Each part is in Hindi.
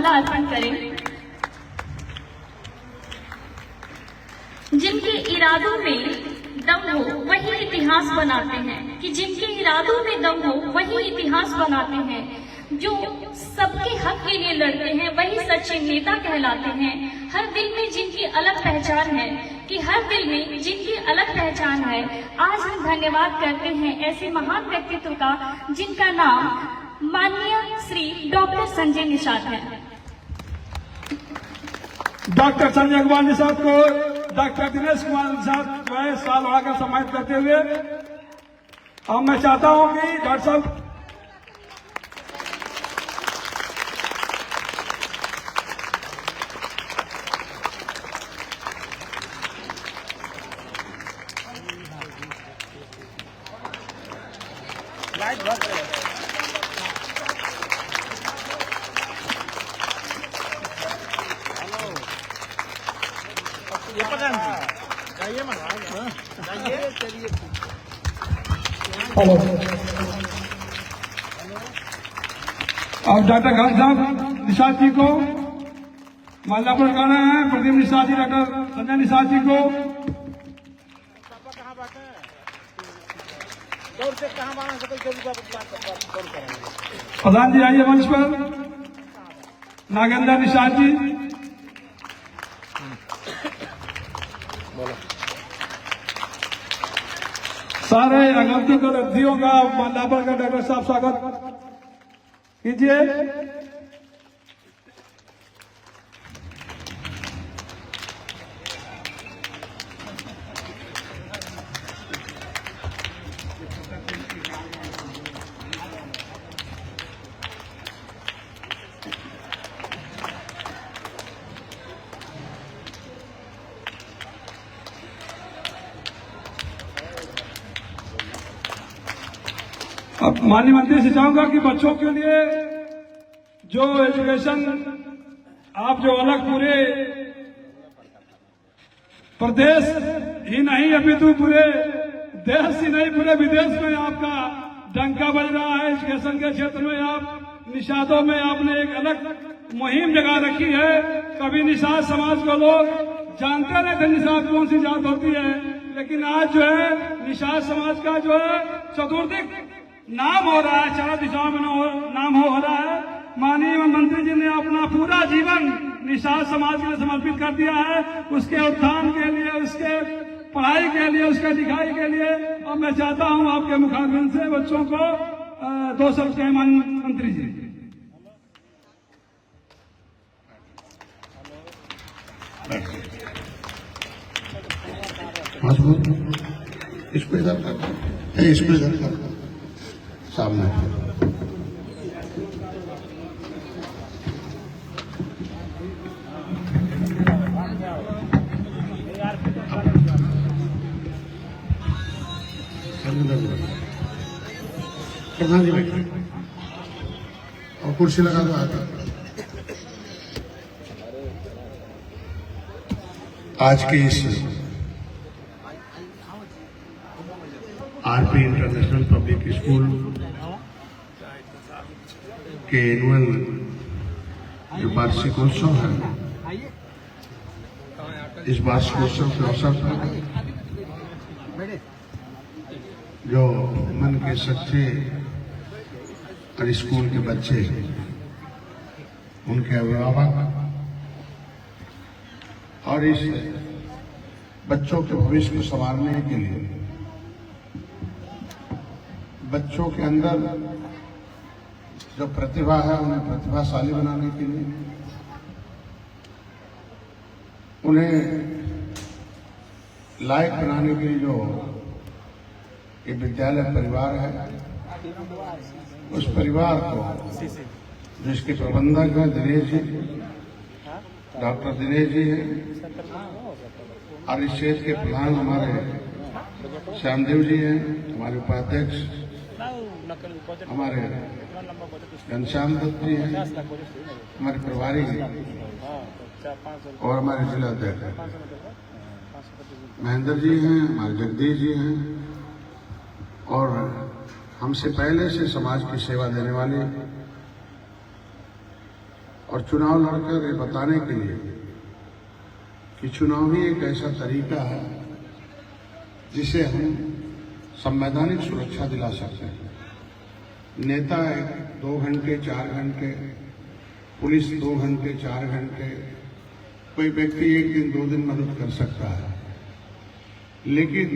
माला अर्पण करें। जिनके इरादों में दम हो वही इतिहास बनाते हैं, कि जिनके इरादों में दम हो वही इतिहास बनाते हैं। जो सबके हक के लिए लड़ते हैं वही सच्चे नेता कहलाते हैं। हर दिल में जिनकी अलग पहचान है, कि हर दिल में जिनकी अलग पहचान है। आज हम धन्यवाद करते हैं ऐसे महान व्यक्तित्व का जिनका नाम माननीय श्री डॉक्टर संजय निषाद है। डॉक्टर संजय कुमार निषाद को डॉक्टर दिनेश कुमार निषाद जो है साल आकर सम्मानित करते हुए अब मैं चाहता हूं कि डॉक्टर साहब हेलो अब डॉक्टर घनश्याम निषाद जी को माल्यार्पण कर रहे हैं। प्रदीप निषाद जी डॉक्टर संजय निषाद जी को प्रधान जी आइए मंच पर। नागेंद्र निषाद जी सारे आगंतुक और अतिथियों का माल्यार्पण का डॉक्टर साहब स्वागत कीजिए। अब माननीय मंत्री से चाहूंगा कि बच्चों के लिए जो एजुकेशन आप जो अलग पूरे प्रदेश ही नहीं अभी तो पूरे देश ही नहीं पूरे विदेश में आपका डंका बज रहा है। एजुकेशन के क्षेत्र में आप निषादों में आपने एक अलग मुहिम जगा रखी है। कभी निषाद समाज को लोग जानते नहीं थे निषाद कौन सी जात होती है, लेकिन आज जो है निषाद समाज का जो है चतुर्दिक नाम हो रहा है, चारों दिशाओं में नाम हो रहा है। माननीय मंत्री जी ने अपना पूरा जीवन निषाद समाज के लिए समर्पित कर दिया है, उसके उत्थान के लिए, उसके पढ़ाई के लिए, उसके लिखाई के लिए। और मैं चाहता हूं आपके मुखारबिंद से बच्चों को 2 शब्द कहें माननीय मंत्री जी। इसको इधर कर, इसको इधर कर सामने। प्रधान जी बैठिए और कुर्सी लगा दो आगे। आज के इस आरपी इंटरनेशनल पब्लिक स्कूल के एनुअल जो वार्षिकोत्सव है, इस वार्षिकोत्सव के अवसर पर जो मन के सच्चे और स्कूल के बच्चे, उनके अभिभावक और इस बच्चों के भविष्य को संवारने के लिए, बच्चों के अंदर जो प्रतिभा है उन्हें प्रतिभाशाली बनाने के लिए, उन्हें लायक बनाने के लिए जो ये विद्यालय परिवार है, उस परिवार को जिसके प्रबंधक हैं दिनेश जी, डॉक्टर दिनेश जी हैं, और इस क्षेत्र के प्रधान हमारे श्यामदेव जी हैं, हमारे उपाध्यक्ष हमारे घनश्याम दत्त जी हैं, हमारे प्रभारी और हमारे जिला अध्यक्ष महेंद्र जी हैं, हमारे जगदीश जी हैं, और हमसे पहले से समाज की सेवा देने वाले और चुनाव लड़कर ये बताने के लिए कि चुनाव ही एक ऐसा तरीका है जिसे हम संवैधानिक सुरक्षा दिला सकते हैं। नेता 2 घंटे 4 घंटे, पुलिस 2 घंटे 4 घंटे, कोई व्यक्ति 1 दिन 2 दिन मदद कर सकता है, लेकिन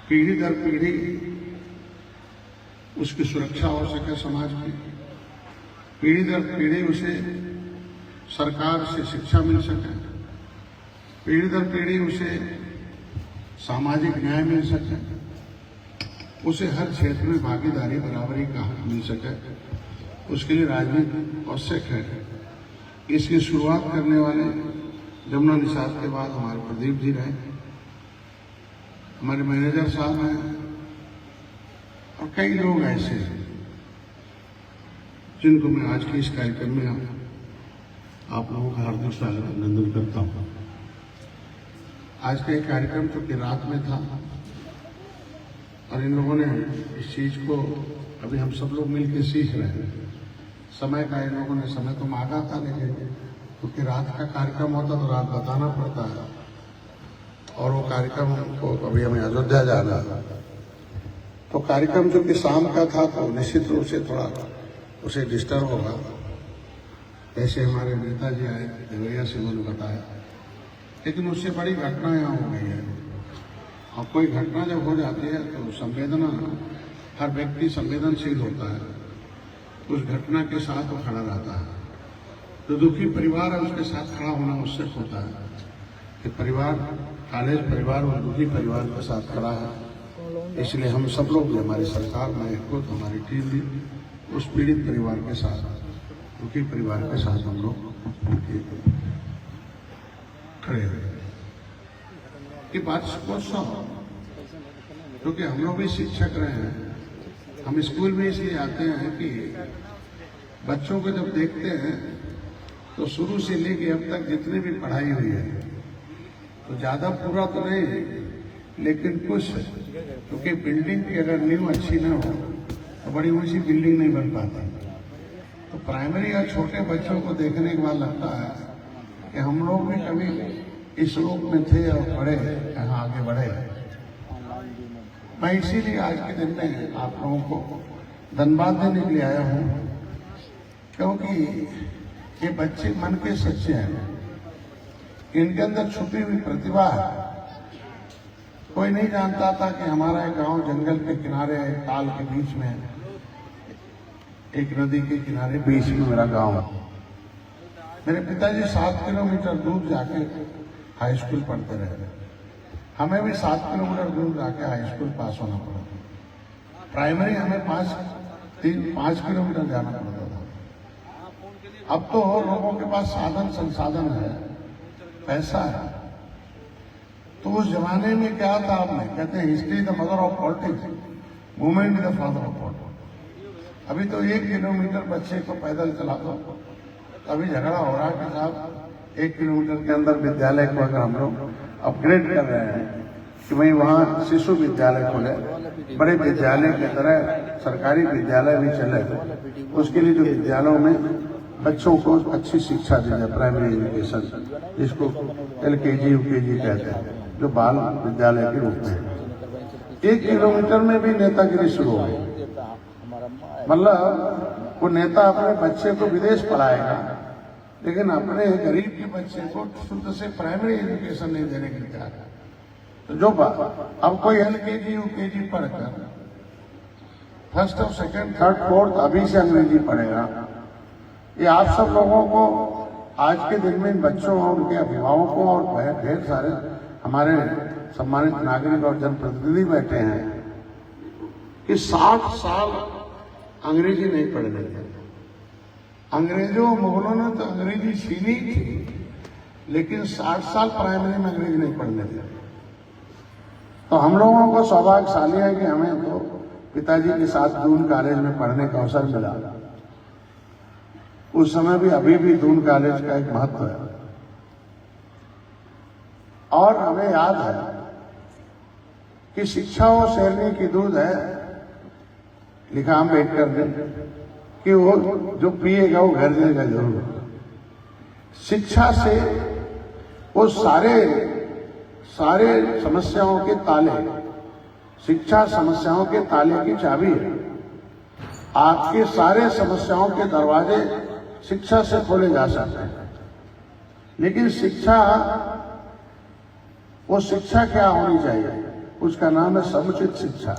पीढ़ी दर पीढ़ी उसकी सुरक्षा हो सके, समाज की पीढ़ी दर पीढ़ी उसे सरकार से शिक्षा मिल सके, पीढ़ी दर पीढ़ी उसे सामाजिक न्याय मिल सके, उसे हर क्षेत्र में भागीदारी बराबरी का हक मिल सके, उसके लिए राजनीति आवश्यक है। इसकी शुरुआत करने वाले जमुना निषाद के बाद हमारे प्रदीप जी रहे, हमारे मैनेजर साहब हैं और कई लोग ऐसे हैं जिनको मैं आज के इस कार्यक्रम में आप लोगों का हार्दिक स्वागत अभिनंदन करता हूं। आज का एक कार्यक्रम तो कि रात में था और इन लोगों ने इस चीज को अभी हम सब लोग मिलकर सीख रहे हैं। समय का इन लोगों ने समय तो मांगा था, लेकिन क्योंकि रात का कार्यक्रम होता तो रात बताना पड़ता है और वो कार्यक्रम को अभी हमें अयोध्या जाना था, तो कार्यक्रम जो कि शाम का था तो निश्चित रूप से थोड़ा उसे डिस्टर्ब होगा। ऐसे हमारे नेताजी आए, देवैया से उन्होंने बताया, लेकिन उससे बड़ी घटना यहाँ हो गई है। और कोई घटना जब हो जाती है तो संवेदना, हर व्यक्ति संवेदनशील होता है, उस घटना के साथ वो खड़ा रहता है। जो दुखी परिवार है उसके साथ खड़ा होना आवश्यक होता है कि परिवार, कॉलेज परिवार और दुखी परिवार के साथ खड़ा है। इसलिए हम सब लोग, हमारी सरकार में खुद हमारी टीम भी उस पीड़ित परिवार के साथ, दुखी परिवार के साथ हम लोग खड़े हुए। ये बात स्पष्ट हो, क्योंकि हम लोग भी शिक्षक रहे हैं, हम स्कूल में इसलिए आते हैं कि बच्चों को जब देखते हैं तो शुरू से लेके अब तक जितनी भी पढ़ाई हुई है तो ज्यादा पूरा तो नहीं, लेकिन कुछ, क्योंकि बिल्डिंग की अगर नींव अच्छी ना हो तो बड़ी ऊंची बिल्डिंग नहीं बन पाती। तो प्राइमरी या छोटे बच्चों को देखने के बाद लगता है कि हम लोग भी कभी इस रूप में थे और पढ़े, यहाँ आगे बढ़े। मैं इसीलिए आज के दिन में आप लोगों को धन्यवाद देने के लिए आया हूँ, क्योंकि ये बच्चे मन के सच्चे हैं, इनके अंदर छुपी हुई प्रतिभा है। कोई नहीं जानता था कि हमारा एक गांव जंगल के किनारे, ताल के बीच में, एक नदी के किनारे बीच में मेरा गांव है। मेरे पिताजी 7 किलोमीटर दूर जाके हाई स्कूल पढ़ते रहे, हमें भी 7 किलोमीटर दूर जाके हाई स्कूल पास होना पड़ा। प्राइमरी हमें 5 किलोमीटर जाना पड़ता था। अब तो लोगों के पास साधन संसाधन है, पैसा है। तो उस जमाने में क्या था, आपने कहते हैं history the mother of politics, movement the father of politics. अभी तो 1 किलोमीटर बच्चे को पैदल चला दो, अभी झगड़ा हो रहा है कि साहब 1 किलोमीटर के अंदर विद्यालय को अगर हम लोग अपग्रेड कर रहे हैं कि भाई वहाँ शिशु विद्यालय खोले, बड़े विद्यालय की तरह सरकारी विद्यालय भी चले, उसके लिए जो विद्यालयों में बच्चों को अच्छी शिक्षा दी जाए, प्राइमरी एजुकेशन, जिसको LKG UKG कहते हैं, जो बाल विद्यालय के रूप में। 1 किलोमीटर में भी नेतागिरी शुरू हो गई। मतलब वो नेता अपने बच्चे को विदेश पढ़ाएगा, लेकिन अपने गरीब के बच्चे को शुद्ध से प्राइमरी एजुकेशन नहीं देने के लिए तैयार है। तो जो अब कोई LKG UKG पढ़कर फर्स्ट और सेकंड, थर्ड, फोर्थ अभी से अंग्रेजी पढ़ेगा। ये आप सब लोगों को आज के दिन में इन बच्चों और उनके अभिभावकों और ढेर सारे हमारे सम्मानित नागरिक और जनप्रतिनिधि बैठे हैं कि 60 साल अंग्रेजी नहीं पढ़ने दी। अंग्रेजों मुगलों ने तो अंग्रेजी छीनी थी, लेकिन 60 साल प्राइमरी में अंग्रेजी नहीं पढ़ने दिया। तो हम लोगों को सौभाग्यशाली है कि हमें तो पिताजी के साथ दून कॉलेज में पढ़ने का अवसर मिला। उस समय भी, अभी भी दून कॉलेज का एक महत्व है। और हमें याद है कि शिक्षा वो शेरनी की दूध है, लिखा अम्बेडकर ने, कि वो जो पिएगा वो घर जाएगा जरूर। शिक्षा से वो सारे समस्याओं के ताले, शिक्षा समस्याओं के ताले की चाबी है। आपके सारे समस्याओं के दरवाजे शिक्षा से खोले जा सकते हैं। लेकिन शिक्षा, वो शिक्षा क्या होनी चाहिए? उसका नाम है समुचित शिक्षा।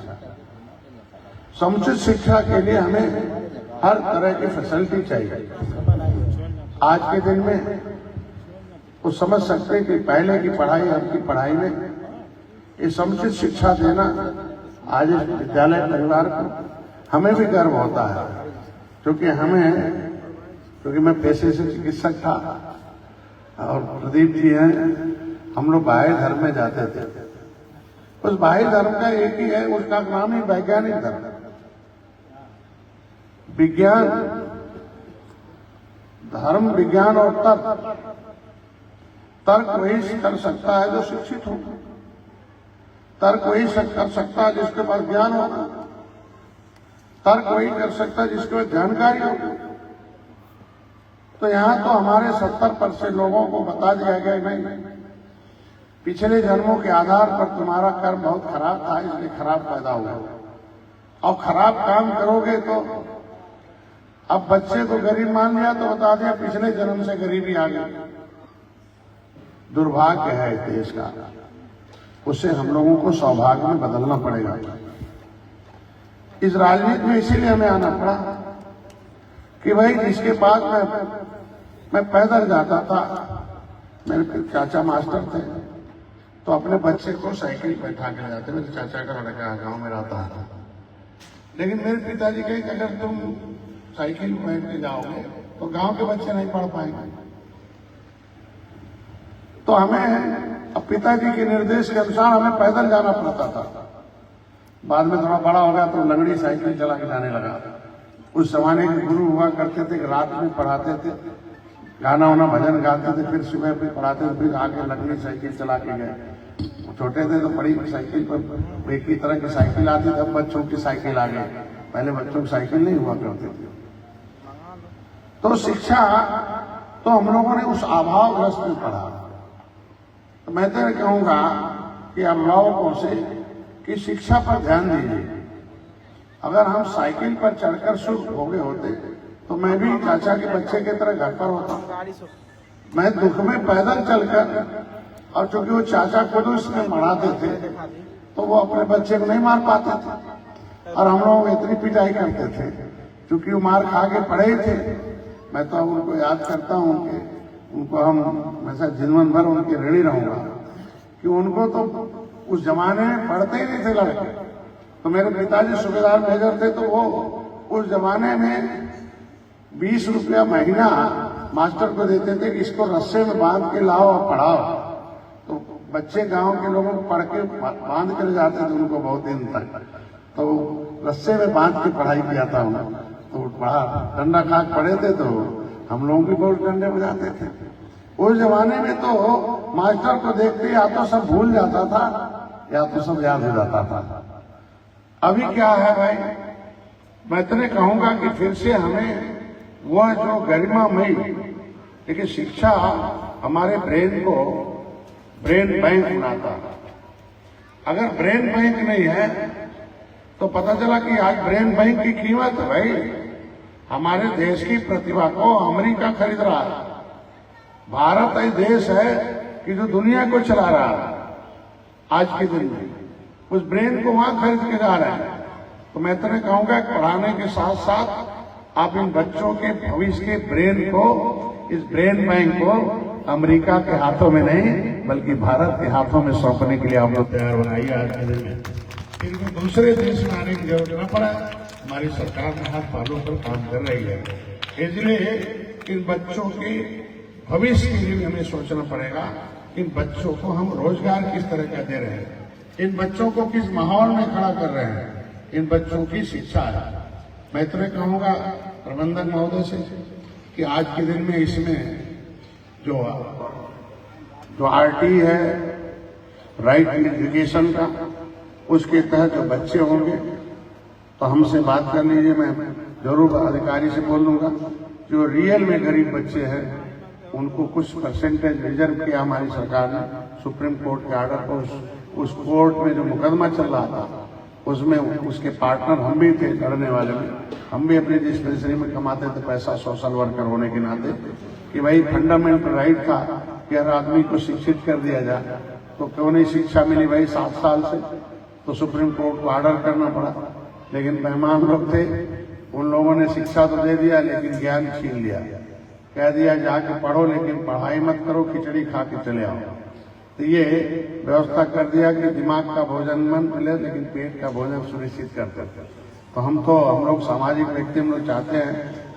समुचित शिक्षा के लिए हमें हर तरह की फैसिलिटी चाहिए। आज के दिन में वो समझ सकते हैं कि पहले की पढ़ाई अब की पढ़ाई में ये समुचित शिक्षा देना आज इस विद्यालय परिवार को हमें भी गर्व होता है, क्योंकि मैं पेशे से चिकित्सक था और प्रदीप जी हैं, हम लोग बाह्य धर्म में जाते थे। उस बाह्य धर्म का एक ही है, उसका नाम ही वैज्ञानिक धर्म। विज्ञान, धर्म, विज्ञान और तर्क वही कर सकता है जो शिक्षित हो। तर्क वही कर सकता है जिसके पास ज्ञान होगा। तर्क वही कर सकता है जिसके पास जानकारी होगी। तो यहाँ तो हमारे 70% लोगों को बता दिया गया, नहीं, पिछले जन्मों के आधार पर तुम्हारा कर्म बहुत खराब था, इसलिए खराब पैदा हुआ, और खराब काम करोगे तो अब बच्चे को गरीब मान लिया तो बता दिया पिछले जन्म से गरीबी आ गई। दुर्भाग्य है देश का, उसे हम लोगों को सौभाग्य में बदलना पड़ेगा। इस राजनीति में इसीलिए हमें आना पड़ा कि भाई जिसके पास मैं पैदल जाता था, मेरे चाचा मास्टर थे, तो अपने बच्चे को साइकिल बैठा के जाते। मेरे चाचा का लड़का गांव में रहता था, लेकिन मेरे पिताजी कहे कि अगर तुम साइकिल बैठ के जाओगे तो गांव के बच्चे नहीं पढ़ पाएंगे। तो हमें अब पिताजी के निर्देश के अनुसार हमें पैदल जाना पड़ता था। बाद में थोड़ा बड़ा हो गया तो लंगड़ी साइकिल चला के जाने लगा। उस जमाने के गुरु हुआ करते थे, रात में पढ़ाते थे, गाना वाना भजन गाते थे, फिर सुबह फिर पढ़ाते थे, फिर आके लंगड़ी साइकिल चला के गए। छोटे थे तो बड़ी साइकिल पर एक ही तरह की साइकिल आती थी, अब बच्चों की साइकिल आ गई, पहले बच्चों की साइकिल नहीं हुआ करती थी। तो शिक्षा तो हम लोगों ने उस अभावग्रस्त में पढ़ा। तो मैं तो कहूंगा कि अभिभावकों से कि शिक्षा पर ध्यान दीजिए। अगर हम साइकिल पर चढ़कर शुरू हो गए होते तो मैं भी चाचा के बच्चे की तरह घर पर होता। मैं दुख में पैदल चलकर, और चूंकि वो चाचा खुद उसमें मराते थे तो वो अपने बच्चे को नहीं मार पाते थे, और हम लोग इतनी पिटाई करते थे क्योंकि वो मार खा के पड़े ही थे। मैं तो उनको याद करता हूँ कि उनको हम वैसा जीवन भर उनके ऋणी रहूंगा कि उनको तो उस जमाने में पढ़ते ही नहीं थे लड़के। तो मेरे पिताजी सूबेदार मेजर थे, तो वो उस जमाने में 20 रुपया महीना मास्टर को देते थे कि इसको रस्से में बांध के लाओ और पढ़ाओ। तो बच्चे गांव के लोगों को पढ़ के बांध कर जाते थे उनको बहुत दिन तक, तो रस्से में बांध के पढ़ाई किया था उन्होंने। तो पढ़ा, डंडा खा पढ़े थे तो हम लोग भी बहुत डंडे बजाते थे। उस जमाने में तो मास्टर को देखते या तो सब भूल जाता था या तो सब याद हो जाता था। अभी क्या है भाई, मैं तो कहूंगा कि फिर से हमें वह जो गरिमामयी, लेकिन शिक्षा हमारे ब्रेन को ब्रेन बैंक बनाता। अगर ब्रेन बैंक नहीं है तो पता चला कि आज ब्रेन बैंक की कीमत भाई हमारे देश की प्रतिभा को अमेरिका खरीद रहा है। भारत एक देश है कि जो दुनिया को चला रहा है आज के दिन में, उस ब्रेन को वहां खरीद के जा रहे हैं। तो मैं तो कहूंगा पढ़ाने के साथ साथ आप इन बच्चों के भविष्य के ब्रेन को, इस ब्रेन बैंक को अमेरिका के हाथों में नहीं बल्कि भारत के हाथों में सौंपने के लिए आप लोग तैयार बनाइए। आज के दिन में फिर दूसरे देश में आने की जरूरत न पड़ा, हमारी सरकार के हाथ पालों पर काम कर रही है। इसलिए इन बच्चों के भविष्य के लिए हमें सोचना पड़ेगा। इन बच्चों को हम रोजगार किस तरह का दे रहे हैं, इन बच्चों को किस माहौल में खड़ा कर रहे हैं, इन बच्चों की शिक्षा है। मैं तो कहूंगा प्रबंधक महोदय से कि आज के दिन में इसमें जो आरटी है, राइट एजुकेशन का, उसके तहत जो बच्चे होंगे तो हमसे बात कर लीजिए। मैं जरूर अधिकारी से बोल दूंगा जो रियल में गरीब बच्चे हैं उनको कुछ परसेंटेज रिजर्व किया हमारी सरकार ने सुप्रीम कोर्ट के आर्डर पर। उस कोर्ट में जो मुकदमा चल रहा था उसमें उसके पार्टनर हम भी थे लड़ने वाले में। हम भी अपनी डिस्पेंसरी में कमाते थे पैसा सोशल वर्कर होने के नाते कि भाई फंडामेंटल राइट था कि हर आदमी को शिक्षित कर दिया जाए। तो क्यों नहीं शिक्षा मिली भाई 7 साल से? तो सुप्रीम कोर्ट को ऑर्डर करना पड़ा। लेकिन मेहमान लोग थे, उन लोगों ने शिक्षा तो दे दिया लेकिन ज्ञान छीन लिया। कह दिया जाके पढ़ो लेकिन पढ़ाई मत करो, खिचड़ी खा के चले आओ। तो ये व्यवस्था कर दिया कि दिमाग का भोजन मन मिले लेकिन पेट का भोजन सुनिश्चित करते थे। तो हम लोग सामाजिक व्यक्ति हम लोग चाहते हैं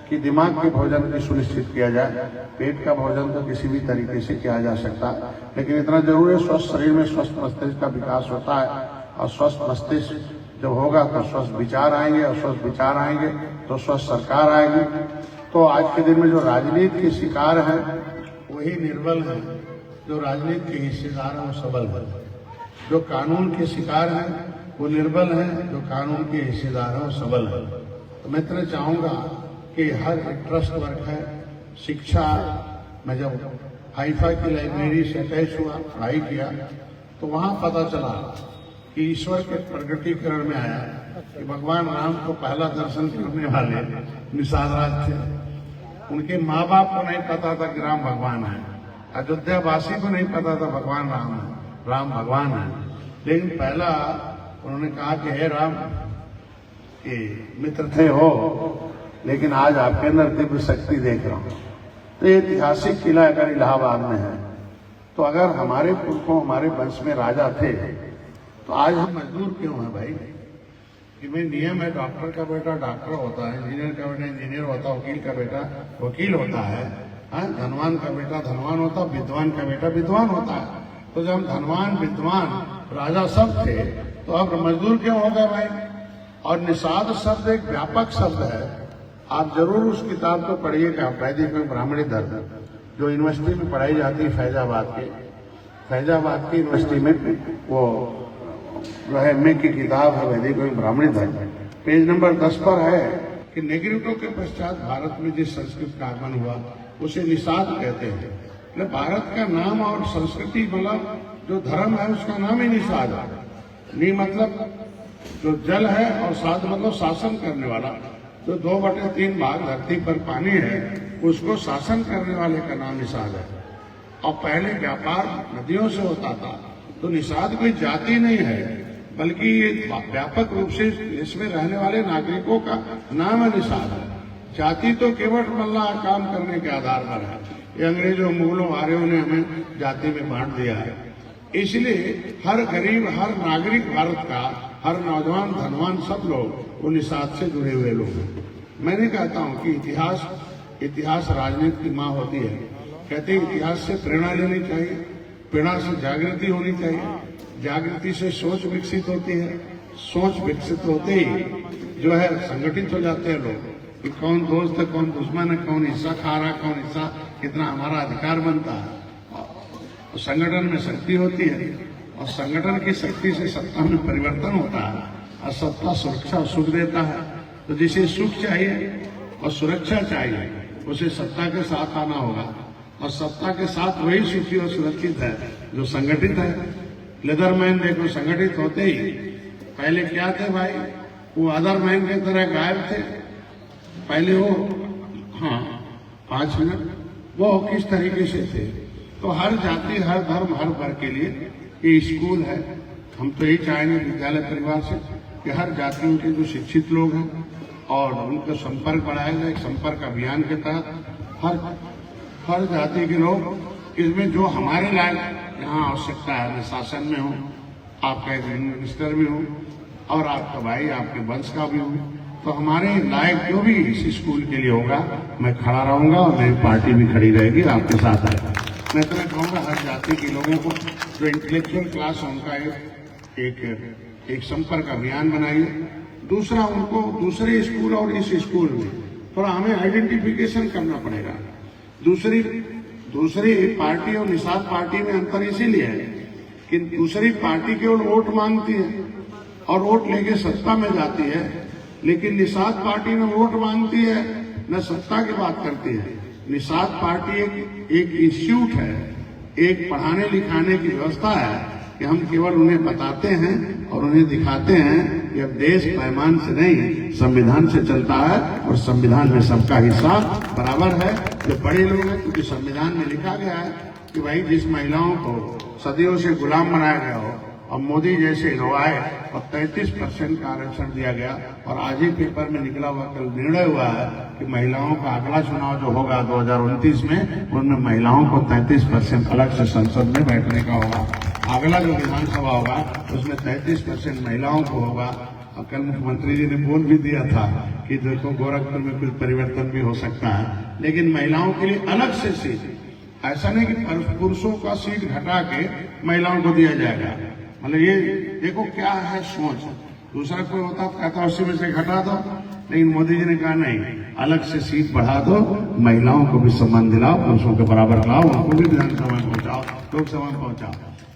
कि दिमाग के भोजन की सुनिश्चित किया जाए। पेट का भोजन तो किसी भी तरीके से किया जा सकता है, लेकिन इतना जरूर है स्वस्थ शरीर में स्वस्थ मस्तिष्क का विकास होता है। और स्वस्थ मस्तिष्क जब होगा तो स्वस्थ विचार आएंगे, और स्वस्थ विचार आएंगे तो स्वस्थ सरकार आएगी। तो आज के दिन में जो राजनीति के शिकार हैं वही निर्बल हैं, जो राजनीति के हिस्सेदार हैं वो सबल हैं। जो कानून के शिकार हैं वो निर्बल हैं, जो कानून के हिस्सेदार हैं वो सबल हैं। तो मैं इतना चाहूंगा कि हर एक ट्रस्ट वर्क है शिक्षा। मैं जब हाईफा की लाइब्रेरी से अटैच हुआ, पढ़ाई किया, तो वहां पता चला कि ईश्वर के प्रगटीकरण में आया कि भगवान राम को पहला दर्शन करने वाले निषाद राज थे। उनके माँ बाप को नहीं पता था कि राम भगवान है, अयोध्या वासी को नहीं पता था भगवान राम है, राम भगवान है। लेकिन पहला उन्होंने कहा कि हे राम, कि मित्र थे हो, लेकिन आज आपके अंदर दिव्य शक्ति देख रहा हूं। तो ये ऐतिहासिक किला अगर इलाहाबाद में है, तो अगर हमारे पुरखों हमारे वंश में राजा थे, तो आज हम मजदूर क्यों हैं भाई? कि भाई नियम है डॉक्टर का बेटा डॉक्टर होता है, इंजीनियर का बेटा इंजीनियर होता है, वकील का बेटा वकील होता है, धनवान का बेटा धनवान होता है, विद्वान का बेटा विद्वान होता है। तो जब हम धनवान विद्वान राजा सब थे, तो अब मजदूर क्यों हो गए भाई? और निषाद शब्द एक व्यापक शब्द है। आप जरूर उस किताब को पढ़िएगा, वैदिक में ब्राह्मणी धर्म, जो यूनिवर्सिटी में पढ़ाई जाती है फैजाबाद की यूनिवर्सिटी में, वो जो है एमए की किताब है वैदिक में ब्राह्मणी धर्म। पेज नंबर 10 पर है कि नेग्रिटो के पश्चात भारत में जिस संस्कृत का आगमन हुआ उसे निषाद कहते हैं। मतलब भारत का नाम और संस्कृति मतलब जो धर्म है उसका नाम ही निषाद है। नी मतलब जो जल है, और साध मतलब शासन करने वाला। जो 2/3 भाग धरती पर पानी है उसको शासन करने वाले का नाम निषाद है। और पहले व्यापार नदियों से होता था, तो निषाद कोई जाति नहीं है, बल्कि ये व्यापक रूप से देश में रहने वाले नागरिकों का नाम है निषाद। जाति तो केवल मल्ला काम करने के आधार पर है। ये अंग्रेजों मुगलों आर्यों ने हमें जाति में बांट दिया है। इसलिए हर गरीब हर नागरिक भारत का, हर नौजवान धनवान सब लोग वो निषाद से जुड़े हुए लोग हैं। मैंने कहता हूं कि इतिहास राजनीति की माँ होती है। कहते हैं इतिहास से प्रेरणा लेनी चाहिए, प्रेरणा से जागृति होनी चाहिए, जागृति से सोच विकसित होती है, सोच विकसित होते ही जो है संगठित हो जाते हैं लोग कि कौन दोस्त है कौन दुश्मन है, कौन हिस्सा खा रहा है कौन हिस्सा कितना हमारा अधिकार बनता है। और संगठन में शक्ति होती है, और संगठन की शक्ति से सत्ता में परिवर्तन होता है, और सत्ता सुरक्षा सुख देता है। तो जिसे सुख चाहिए और सुरक्षा चाहिए उसे सत्ता के साथ आना होगा, और सत्ता के साथ वही सुखी और सुरक्षित है जो संगठित है। लेदरमैन देखो संगठित होते ही पहले क्या थे भाई, वो अदरमैन की तरह गायब थे। पहले वो 5 मिनट वो किस तरीके से थे। तो हर जाति हर धर्म हर वर्ग के लिए ये स्कूल है। हम तो यही चाहेंगे विद्यालय परिवार से कि हर जातियों के जो शिक्षित लोग हैं और उनका संपर्क बढ़ाया जाए। एक संपर्क अभियान के तहत हर जाति के लोग इसमें जो हमारे लायक यहाँ आवश्यकता है, मैं शासन में हूँ, आपका एक मिनिस्टर भी हूँ और आपका भाई आपके वंश का भी हूँ, तो हमारे लायक जो भी इस स्कूल के लिए होगा मैं खड़ा रहूंगा और मेरी पार्टी भी खड़ी रहेगी आपके साथ है। मैं तो कहूँगा हर जाति के लोगों को जो इंटेलेक्चुअल क्लास है उनका एक संपर्क अभियान बनाइए। दूसरा, उनको दूसरे स्कूल और इस स्कूल में थोड़ा हमें आइडेंटिफिकेशन करना पड़ेगा। दूसरी पार्टी और निषाद पार्टी में अंतर इसीलिए है कि दूसरी पार्टी केवल वोट मांगती है और वोट लेके सत्ता में जाती है, लेकिन निषाद पार्टी न वोट मांगती है न सत्ता की बात करती है। निषाद पार्टी एक इंस्टीट्यूट है, एक पढ़ाने लिखाने की व्यवस्था है कि हम केवल उन्हें बताते हैं और उन्हें दिखाते हैं कि अब देश पैमान से नहीं संविधान से चलता है और संविधान में सबका हिस्सा बराबर है। जो बड़े लोग हैं, क्योंकि संविधान में लिखा गया है कि भाई जिस महिलाओं को सदियों से गुलाम बनाया गया हो, अब मोदी जैसे लोग आए और 33% का आरक्षण दिया गया और आज ही पेपर में निकला हुआ कल निर्णय हुआ है कि महिलाओं का अगला चुनाव जो होगा 2029 में, उनमें महिलाओं को 33% अलग से संसद में बैठने का होगा। अगला जो विधानसभा होगा उसमें 33% महिलाओं को होगा। और कल मुख्यमंत्री जी ने बोल भी दिया था कि देखो गोरखपुर में कुछ परिवर्तन भी हो सकता है, लेकिन महिलाओं के लिए अलग से सीट, ऐसा नहीं कि पुरुषों का सीट घटा के महिलाओं को दिया जाएगा। मतलब ये देखो क्या है सोच। दूसरा कोई होता तो कहता 80 में से घटा दो, लेकिन मोदी जी ने कहा नहीं, अलग से सीट बढ़ा दो, महिलाओं को भी सम्मान दिलाओ, पुरुषों के बराबर लाओ, उनको भी विधानसभा में पहुंचाओ, लोकसभा में पहुंचाओ।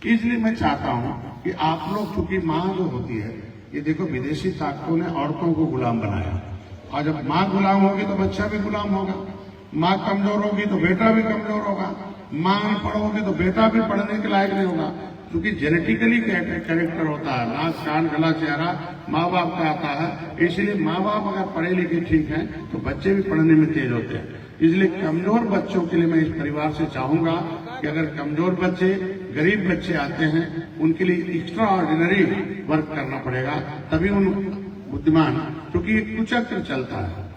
इसलिए मैं चाहता हूं कि आप लोग, क्योंकि माँ जो होती है, ये देखो विदेशी ताकतों ने औरतों को गुलाम बनाया, और जब माँ गुलाम होगी तो बच्चा भी गुलाम होगा। माँ कमजोर होगी तो बेटा भी कमजोर होगा, माँ अनपढ़ होगी तो बेटा भी पढ़ने के लायक नहीं होगा, क्योंकि जेनेटिकली कैरेक्टर होता है, नाक कान गला चेहरा माँ बाप का आता है। इसलिए माँ बाप अगर पढ़े लिखे ठीक हैं तो बच्चे भी पढ़ने में तेज होते हैं। इसलिए कमजोर बच्चों के लिए मैं इस परिवार से चाहूंगा कि अगर कमजोर बच्चे, गरीब बच्चे आते हैं, उनके लिए एक्स्ट्रा ऑर्डिनरी वर्क करना पड़ेगा, तभी उन बुद्धिमान, क्योंकि एक कुचक्र चलता है।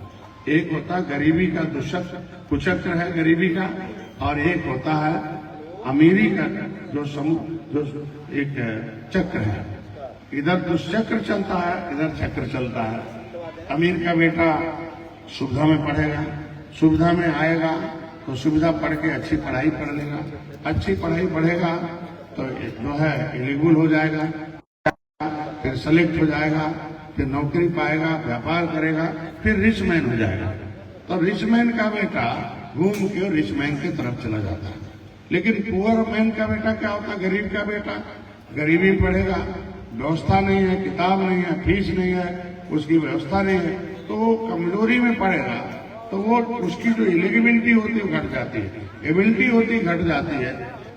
एक होता है गरीबी का दुष्चक्र, कुचक्र है गरीबी का, और एक होता है अमीरी का जो एक चक्र है। इधर दुष्चक्र चलता है, इधर चक्र चलता है। अमीर का बेटा सुविधा में पढ़ेगा, सुविधा में आएगा तो सुविधा पढ़ के अच्छी पढ़ाई पढ़ लेगा, अच्छी पढ़ाई पढ़ेगा तो जो है एलिजिबल हो जाएगा, फिर सेलेक्ट हो जाएगा, फिर नौकरी पाएगा, व्यापार करेगा, फिर रिच मैन हो जाएगा। तो रिच मैन का बेटा घूम के रिच मैन की तरफ चला जाता है। लेकिन पुअर मैन का बेटा क्या होता है? गरीब का बेटा गरीबी पढ़ेगा, व्यवस्था नहीं है, किताब नहीं है, फीस नहीं है, उसकी व्यवस्था नहीं है, तो वो कमजोरी में पड़ेगा, तो वो उसकी जो एलिजिबिलिटी होती है घट जाती है, एबिलिटी होती घट जाती है।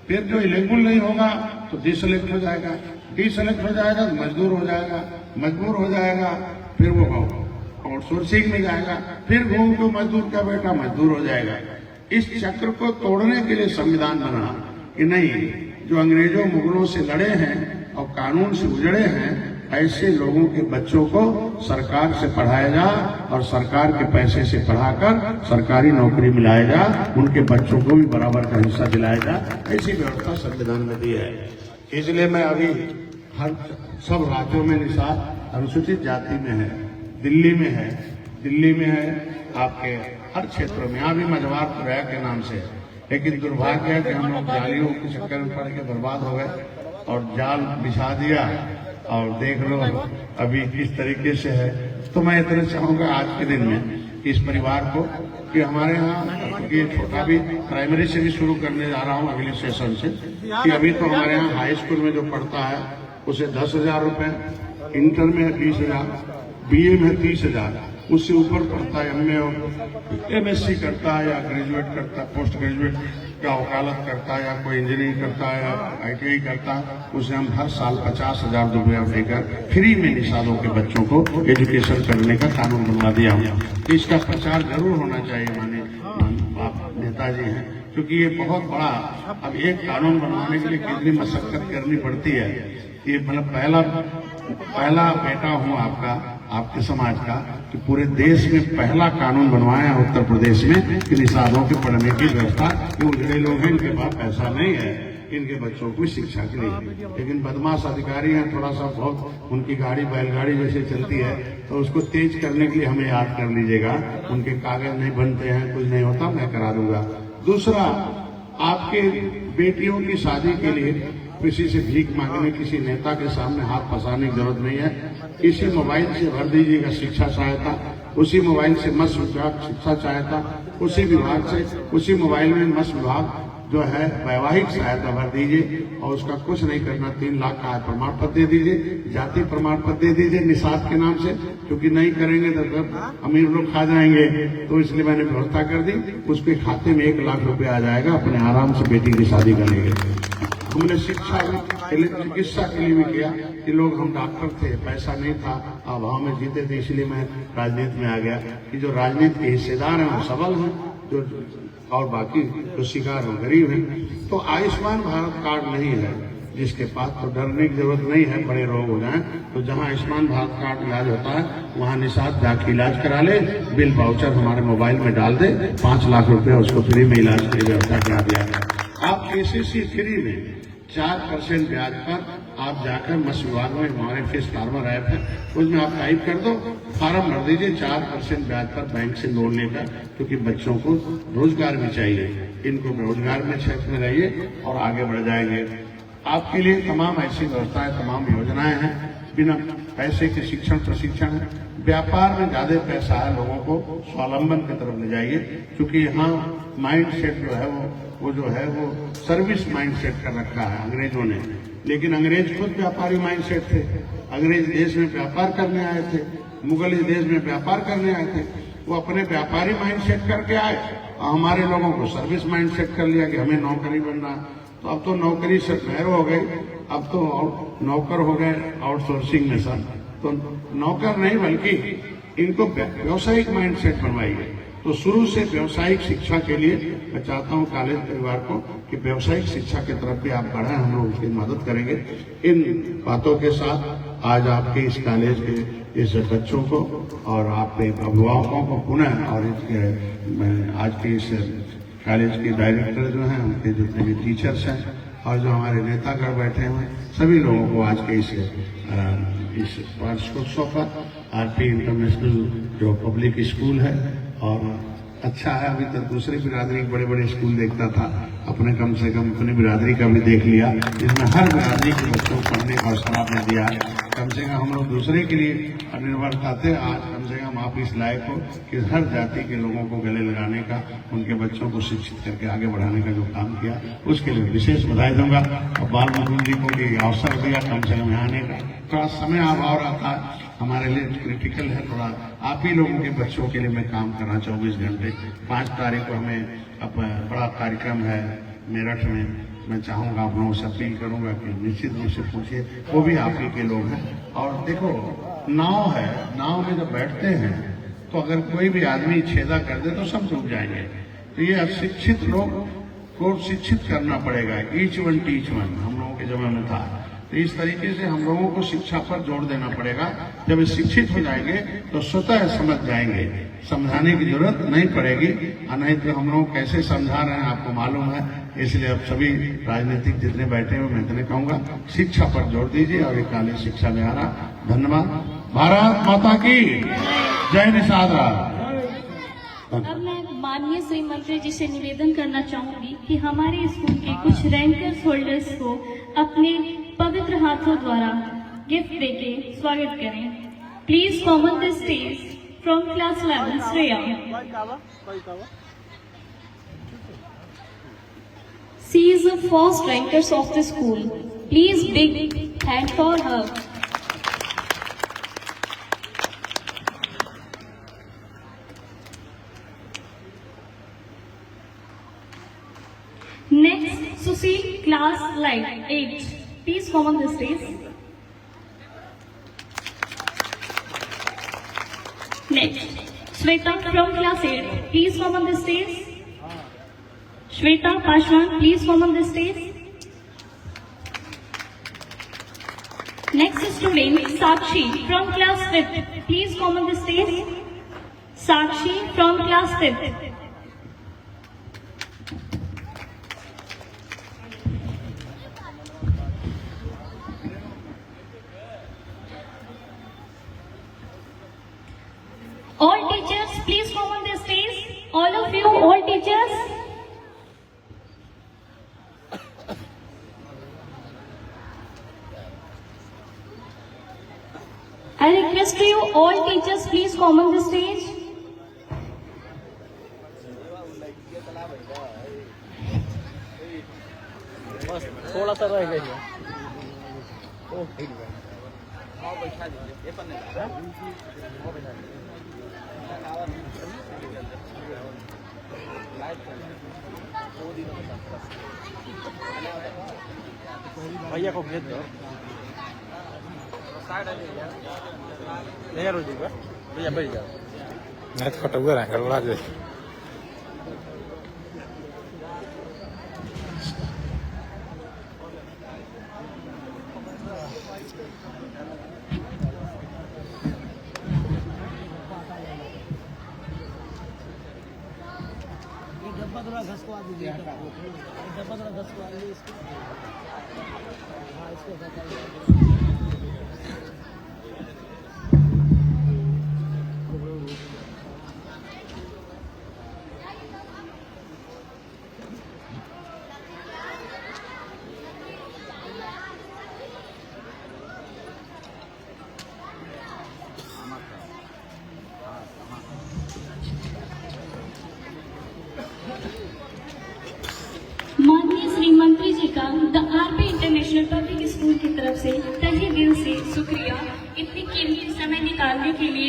फिर जो एलिजिबल नहीं होगा तो डिसलेक्ट हो जाएगा, डिसलेक्ट हो जाएगा तो मजदूर हो जाएगा, मजबूर हो जाएगा, फिर वो आउटसोर्सिंग में जाएगा, फिर घूम के मजदूर का बेटा मजदूर हो जाएगा। इस चक्र को तोड़ने के लिए संविधान बना कि नहीं, जो अंग्रेजों मुगलों से लड़े हैं और कानून से उजड़े हैं, ऐसे लोगों के बच्चों को सरकार से पढ़ाया जा और सरकार के पैसे से पढ़ाकर सरकारी नौकरी मिलाया जा, उनके बच्चों को भी बराबर का हिस्सा दिलाया जा। ऐसी व्यवस्था संविधान में दी है। इसलिए मैं अभी हर सब राज्यों में निषाद अनुसूचित जाति में है, दिल्ली में है, आपके हर क्षेत्रों में, यहाँ भी मझवार रहा के नाम से। लेकिन दुर्भाग्य है कि हम लोग जालियों के चक्कर में पड़ के बर्बाद हो गए और जाल बिछा दिया, और देख लो अभी किस तरीके से है। तो मैं इतना चाहूंगा आज के दिन में कि इस परिवार को, कि हमारे यहाँ ये छोटा भी प्राइमरी से भी शुरू करने जा रहा हूँ अगले सेशन से, कि अभी तो हमारे यहाँ हाई स्कूल में जो पढ़ता है उसे 10,000 रुपए, इंटर में 20,000, BA में 30,000, उससे ऊपर पढ़ता है, MA और MSc करता है या ग्रेजुएट करता है, पोस्ट ग्रेजुएट का वकालत करता है, या कोई इंजीनियरिंग करता है या ITI करता है, उसे हम हर साल 50,000 रुपया देकर फ्री में निषादों के बच्चों को एजुकेशन करने का कानून बनवा दिया हूँ। इसका प्रचार जरूर होना चाहिए, माने नेताजी हैं, क्योंकि ये बहुत बड़ा, अब एक कानून बनवाने के लिए कितनी मशक्कत करनी पड़ती है। ये मतलब पहला बेटा हूँ आपके समाज का, कि पूरे देश में पहला कानून बनवाया है उत्तर प्रदेश में कि निषादों के पढ़ने की व्यवस्था, ये उजड़े लोग हैं, इनके पास पैसा नहीं है इनके बच्चों को शिक्षा के लिए। लेकिन बदमाश अधिकारी हैं, थोड़ा सा बहुत उनकी गाड़ी बैलगाड़ी जैसे चलती है, तो उसको तेज करने के लिए हमें याद कर लीजिएगा। उनके कागज नहीं बनते हैं, कुछ नहीं होता, मैं करा दूंगा। दूसरा, आपके बेटियों की शादी के लिए किसी से भीख मांगने, किसी नेता के सामने हाथ फंसाने की जरूरत नहीं है। इसी मोबाइल से भर दीजिएगा शिक्षा सहायता, उसी मोबाइल से मत्स्य विभाग शिक्षा सहायता, उसी विभाग से, उसी मोबाइल में मत्स्य विभाग जो है वैवाहिक सहायता भर दीजिए और उसका कुछ नहीं करना, 3 लाख का प्रमाण पत्र दे दीजिए, जाति प्रमाण पत्र दे दीजिए निषाद के नाम से, क्योंकि नहीं करेंगे तो अमीर लोग खा जाएंगे। तो इसलिए मैंने व्यवस्था कर दी, उसके खाते में 1 लाख रुपए आ जाएगा, अपने आराम से बेटी की शादी करेंगे। हमने शिक्षा चिकित्सा के लिए भी किया कि लोग, हम डॉक्टर थे, पैसा नहीं था, अभाव में जीते थे, इसलिए मैं राजनीति में आ गया कि जो राजनीति के हिस्सेदार हैं वो सबल हैं, जो और बाकी जो शिकार हैं गरीब हैं। तो आयुष्मान भारत कार्ड नहीं है जिसके पास, तो डरने की जरूरत नहीं है, बड़े रोग हो जाएं तो जहां आयुष्मान भारत कार्ड इलाज होता है वहां निषाद जाके इलाज करा ले, बिल वाउचर हमारे मोबाइल में डाल दे, 5 लाख रुपए उसको फ्री में इलाज की व्यवस्था करा दिया है। आप केसीसी फ्री में 4% ब्याज पर आप जाकर मत्स्य विभाग में हमारे फिश फार्मर ऐप है, उसमें आप टाइप कर दो, फार्म भर दीजिए, 4% ब्याज पर बैंक से लोन लेकर, क्योंकि बच्चों को रोजगार भी चाहिए, इनको रोजगार में क्षेत्र में रहिए और आगे बढ़ जाएंगे। आपके लिए तमाम ऐसी व्यवस्थाएं, तमाम योजनाएं हैं, बिना पैसे के शिक्षण प्रशिक्षण है। व्यापार में ज्यादा पैसा है, लोगों को स्वावलंबन की तरफ ले जाइए, क्योंकि यहाँ माइंड सेट जो है वो जो है वो सर्विस माइंड सेट कर रखा है अंग्रेजों ने, लेकिन अंग्रेज खुद व्यापारी माइंड सेट थे। अंग्रेज देश में व्यापार करने आए थे, मुगल इस देश में व्यापार करने आए थे, वो अपने व्यापारी माइंड सेट करके आए और हमारे लोगों को सर्विस माइंड सेट कर लिया कि हमें नौकरी बनना। तो अब तो नौकरी से खैर हो गई, अब तो नौकर हो गए आउटसोर्सिंग में सब, तो नौकर नहीं बल्कि इनको व्यवसायिक माइंड सेट बनवाइए। तो शुरू से व्यवसायिक शिक्षा के लिए मैं चाहता हूं कॉलेज परिवार को कि व्यवसायिक शिक्षा की तरफ भी आप बढ़ाएं, हम लोग उसकी मदद करेंगे। इन बातों के साथ आज आपके इस कॉलेज के इस बच्चों को और आपके अभिभावकों को पुनः, और इसके आज के इस कॉलेज के डायरेक्टर जो हैं, उनके जितने भी टीचर्स हैं और जो हमारे नेतागण बैठे हैं, सभी लोगों को आज के इस वार्षिकोत्सव पर आरपी इंटरनेशनल जो पब्लिक स्कूल है, और अच्छा है, अभी तक दूसरी बिरादरी के बड़े बड़े स्कूल देखता था, अपने कम से कम अपनी बिरादरी का भी देख लिया, जिसमें हर बिरादरी के बच्चों को पढ़ने का अवसर आपने दिया है। कम से कम हम लोग दूसरे के लिए निर्भरता थे, आज कम से कम आप इस लायक हो कि हर जाति के लोगों को गले लगाने का, उनके बच्चों को शिक्षित करके आगे बढ़ाने का जो काम किया, उसके लिए विशेष बधाई दूंगा। और बाल मुकुंद जी को भी अवसर दिया कम से कम यहाँ आने का, थोड़ा समय अभाव रहा था, हमारे लिए क्रिटिकल है थोड़ा, आप ही लोगों के बच्चों के लिए मैं काम करना 24 घंटे। 5 तारीख को हमें अब बड़ा कार्यक्रम है मेरठ में, मैं चाहूंगा आप लोगों से अपील करूंगा कि निश्चित रूप से पूछिए, वो भी आप ही के लोग हैं। और देखो नाव है, नाव में जब बैठते हैं तो अगर कोई भी आदमी छेदा कर दे तो सब डूब जाएंगे। तो ये अशिक्षित लोग को शिक्षित करना पड़ेगा, ईच वन टीच वन हम लोगों के जमाने में था। तो इस तरीके से हम लोगों को शिक्षा पर जोर देना पड़ेगा। जब शिक्षित हो जाएंगे तो स्वतः समझ जाएंगे, समझाने की जरूरत नहीं पड़ेगी। नहीं तो हम लोग कैसे समझा रहे हैं आपको मालूम है, इसलिए अब सभी राजनीतिक जितने बैठे हुए मैं इतने कहूंगा, शिक्षा पर जोर दीजिए और एक काले शिक्षा में आ रहा। धन्यवाद। भारत माता की जय। निषाद अब मैं माननीय श्री मंत्री जी से निवेदन करना चाहूंगी कि हमारे स्कूल के कुछ रैंकर्स होल्डर्स को अपने पवित्र हाथों द्वारा गिफ्ट देके स्वागत करें। Please come on the stage from class 11 Shreya. She is the first rankers of the school. Please big hand for her. Next, Sushil, class 8. Please come on the stage. Next, Shweta from class 8. Please come on the stage. Shweta Pashwan, please come on the stage. Next student, Sakshi from class 5th. Please come on the stage. Sakshi from class 5th. All teachers, please come on the stage. All of you, all teachers. I request you, all teachers, please come on the stage. बस थोड़ा सा रह गया। ओ ठीक है, और बैठा दीजिए ये पर नहीं है, और बैठा दीजिए भैया को भेज दो नहीं रोजी का भैया बैठ जाओ नहीं तो फटुआ रहेगा उड़ा दे। डब्बा थोड़ा घसवा दीजिए, डब्बा थोड़ा घसवा दीजिए इसको। हाँ इसको माननीय श्री मंत्री जी का the RP international public school की तरफ से तहे दिल से शुक्रिया इतनी कीमती समय निकालने के लिए।